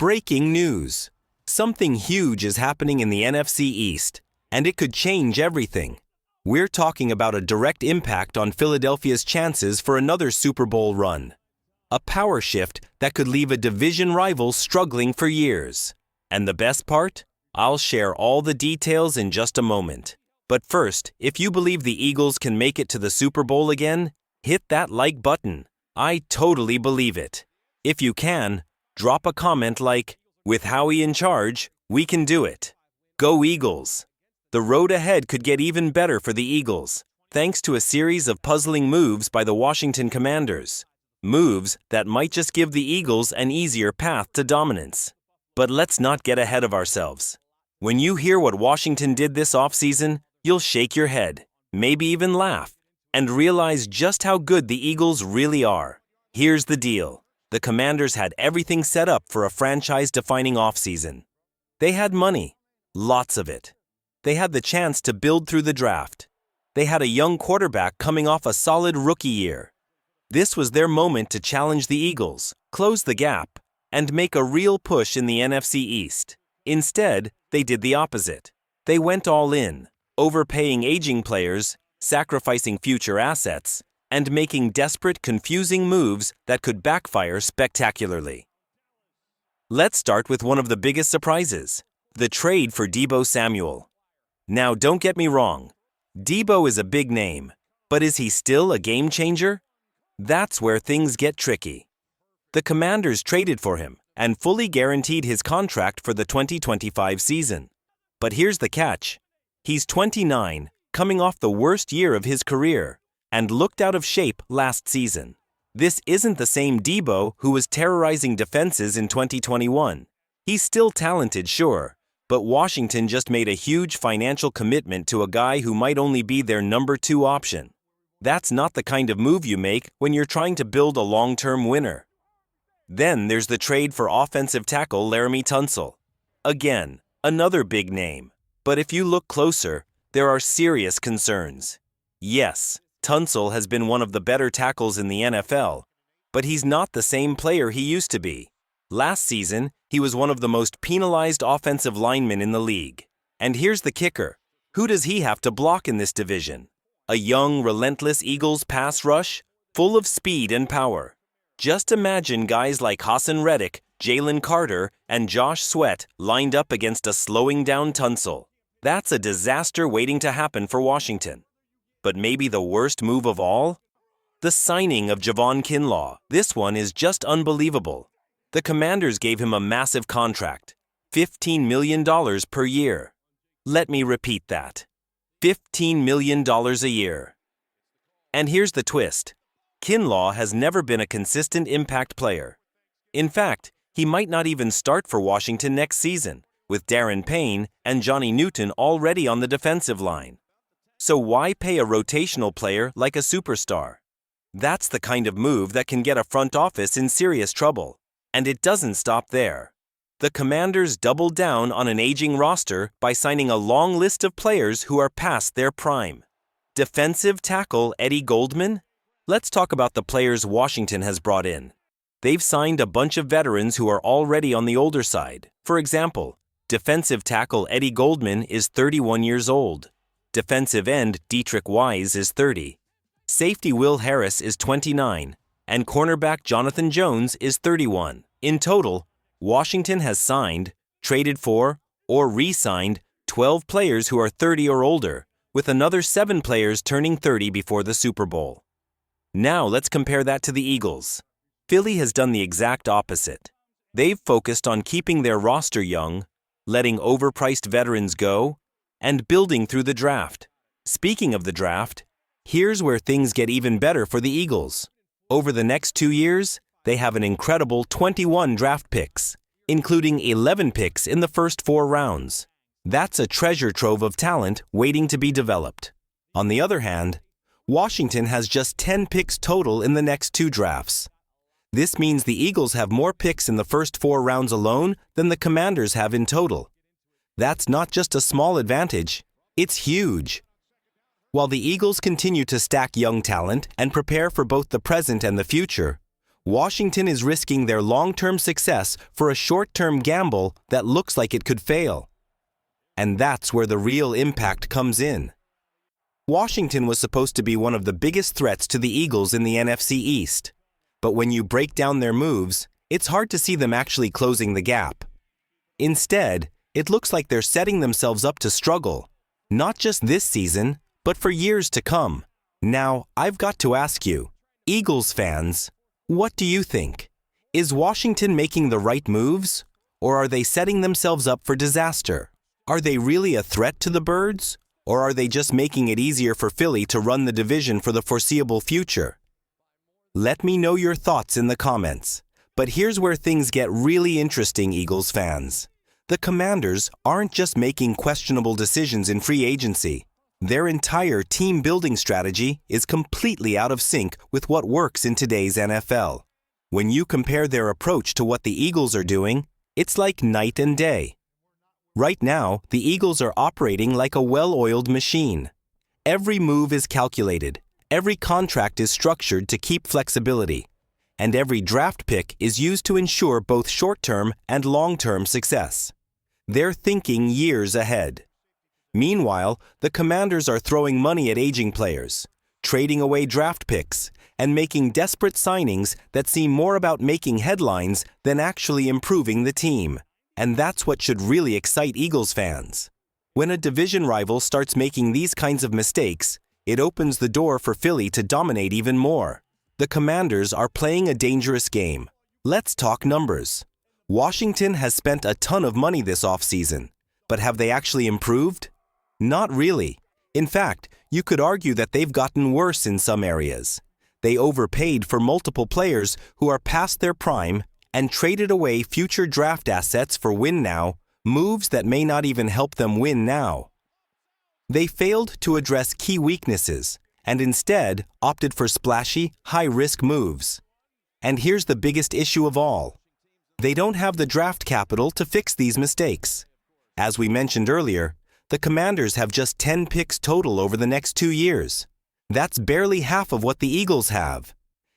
Breaking news. Something huge is happening in the NFC East, and it could change everything. We're talking about a direct impact on Philadelphia's chances for another Super Bowl run. A power shift that could leave a division rival struggling for years. And the best part? I'll share all the details in just a moment. But first, if you believe the Eagles can make it to the Super Bowl again, hit that like button. I totally believe it. If you can, drop a comment like, "With Howie in charge, we can do it." Go Eagles! The road ahead could get even better for the Eagles, thanks to a series of puzzling moves by the Washington Commanders. Moves that might just give the Eagles an easier path to dominance. But let's not get ahead of ourselves. When you hear what Washington did this offseason, you'll shake your head, maybe even laugh, and realize just how good the Eagles really are. Here's the deal. The Commanders had everything set up for a franchise-defining offseason. They had money, lots of it. They had the chance to build through the draft. They had a young quarterback coming off a solid rookie year. This was their moment to challenge the Eagles, close the gap, and make a real push in the NFC East. Instead, they did the opposite. They went all in, overpaying aging players, sacrificing future assets, and making desperate, confusing moves that could backfire spectacularly. Let's start with one of the biggest surprises, the trade for Deebo Samuel. Now, don't get me wrong. Deebo is a big name, but is he still a game changer? That's where things get tricky. The Commanders traded for him and fully guaranteed his contract for the 2025 season. But here's the catch. He's 29, coming off the worst year of his career, and looked out of shape last season. This isn't the same Deebo who was terrorizing defenses in 2021. He's still talented, sure, but Washington just made a huge financial commitment to a guy who might only be their number 2 option. That's not the kind of move you make when you're trying to build a long-term winner. Then there's the trade for offensive tackle Laremy Tunsil. Again, another big name. But if you look closer, there are serious concerns. Yes, Tunsil has been one of the better tackles in the NFL, but he's not the same player he used to be. Last season, he was one of the most penalized offensive linemen in the league. And here's the kicker. Who does he have to block in this division? A young, relentless Eagles pass rush, full of speed and power. Just imagine guys like Hassan Reddick, Jalen Carter, and Josh Sweat lined up against a slowing-down Tunsil. That's a disaster waiting to happen for Washington. But maybe the worst move of all? The signing of Javon Kinlaw. This one is just unbelievable. The Commanders gave him a massive contract, $15 million per year. Let me repeat that. $15 million a year. And here's the twist. Kinlaw has never been a consistent impact player. In fact, he might not even start for Washington next season, with Darren Payne and Johnny Newton already on the defensive line. So why pay a rotational player like a superstar? That's the kind of move that can get a front office in serious trouble. And it doesn't stop there. The Commanders doubled down on an aging roster by signing a long list of players who are past their prime. Defensive tackle Eddie Goldman? Let's talk about the players Washington has brought in. They've signed a bunch of veterans who are already on the older side. For example, defensive tackle Eddie Goldman is 31 years old. Defensive end Dietrich Wise is 30. Safety Will Harris is 29. And cornerback Jonathan Jones is 31. In total, Washington has signed, traded for, or re-signed 12 players who are 30 or older, with another 7 players turning 30 before the Super Bowl. Now let's compare that to the Eagles. Philly has done the exact opposite. They've focused on keeping their roster young, letting overpriced veterans go, and building through the draft. Speaking of the draft, here's where things get even better for the Eagles. Over the next 2 years, they have an incredible 21 draft picks, including 11 picks in the first 4 rounds. That's a treasure trove of talent waiting to be developed. On the other hand, Washington has just 10 picks total in the next 2 drafts. This means the Eagles have more picks in the first 4 rounds alone than the Commanders have in total. That's not just a small advantage, it's huge. While the Eagles continue to stack young talent and prepare for both the present and the future, Washington is risking their long-term success for a short-term gamble that looks like it could fail. And that's where the real impact comes in. Washington was supposed to be one of the biggest threats to the Eagles in the NFC East. But when you break down their moves, it's hard to see them actually closing the gap. Instead, it looks like they're setting themselves up to struggle, not just this season, but for years to come. Now, I've got to ask you, Eagles fans, what do you think? Is Washington making the right moves, or are they setting themselves up for disaster? Are they really a threat to the Birds, or are they just making it easier for Philly to run the division for the foreseeable future? Let me know your thoughts in the comments. But here's where things get really interesting, Eagles fans. The Commanders aren't just making questionable decisions in free agency. Their entire team-building strategy is completely out of sync with what works in today's NFL. When you compare their approach to what the Eagles are doing, it's like night and day. Right now, the Eagles are operating like a well-oiled machine. Every move is calculated, every contract is structured to keep flexibility, and every draft pick is used to ensure both short-term and long-term success. They're thinking years ahead. Meanwhile, the Commanders are throwing money at aging players, trading away draft picks, and making desperate signings that seem more about making headlines than actually improving the team. And that's what should really excite Eagles fans. When a division rival starts making these kinds of mistakes, it opens the door for Philly to dominate even more. The Commanders are playing a dangerous game. Let's talk numbers. Washington has spent a ton of money this offseason, but have they actually improved? Not really. In fact, you could argue that they've gotten worse in some areas. They overpaid for multiple players who are past their prime and traded away future draft assets for win-now moves that may not even help them win now. They failed to address key weaknesses and instead opted for splashy, high-risk moves. And here's the biggest issue of all. They don't have the draft capital to fix these mistakes. As we mentioned earlier, the Commanders have just 10 picks total over the next 2 years. That's barely half of what the Eagles have.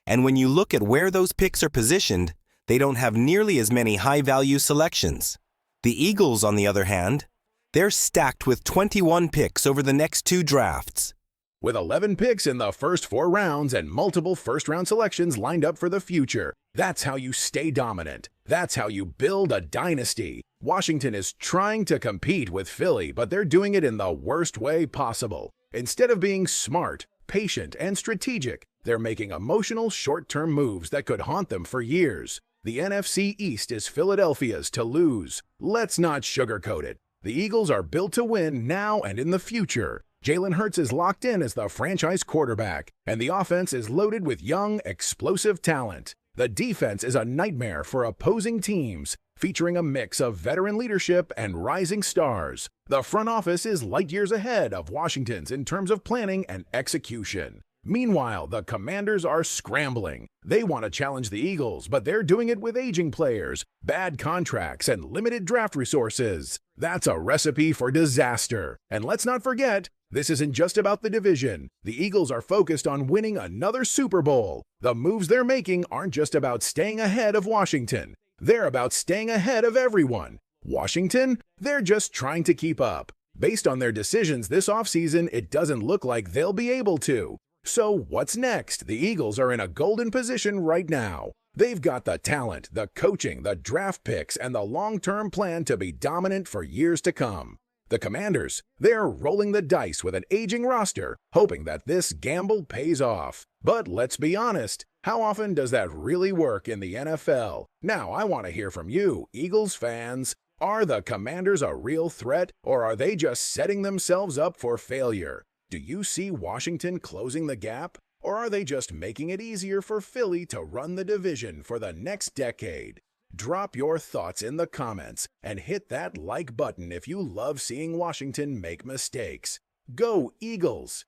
And when you look at where those picks are positioned, they don't have nearly as many high-value selections. The Eagles, on the other hand, they're stacked with 21 picks over the next 2 drafts. With 11 picks in the first 4 rounds and multiple first-round selections lined up for the future, that's how you stay dominant. That's how you build a dynasty. Washington is trying to compete with Philly, but they're doing it in the worst way possible. Instead of being smart, patient, and strategic, they're making emotional short-term moves that could haunt them for years. The NFC East is Philadelphia's to lose. Let's not sugarcoat it. The Eagles are built to win now and in the future. Jalen Hurts is locked in as the franchise quarterback, and the offense is loaded with young, explosive talent. The defense is a nightmare for opposing teams, featuring a mix of veteran leadership and rising stars. The front office is light years ahead of Washington's in terms of planning and execution. Meanwhile, the Commanders are scrambling. They want to challenge the Eagles, but they're doing it with aging players, bad contracts, and limited draft resources. That's a recipe for disaster. And let's not forget, this isn't just about the division. The Eagles are focused on winning another Super Bowl. The moves they're making aren't just about staying ahead of Washington. They're about staying ahead of everyone. Washington, they're just trying to keep up. Based on their decisions this offseason, it doesn't look like they'll be able to. So what's next? The Eagles are in a golden position right now. They've got the talent, the coaching, the draft picks, and the long-term plan to be dominant for years to come. The Commanders, they're rolling the dice with an aging roster, hoping that this gamble pays off. But let's be honest, how often does that really work in the NFL? Now I want to hear from you, Eagles fans. Are the Commanders a real threat, or are they just setting themselves up for failure? Do you see Washington closing the gap, or are they just making it easier for Philly to run the division for the next decade? Drop your thoughts in the comments and hit that like button if you love seeing Washington make mistakes. Go Eagles!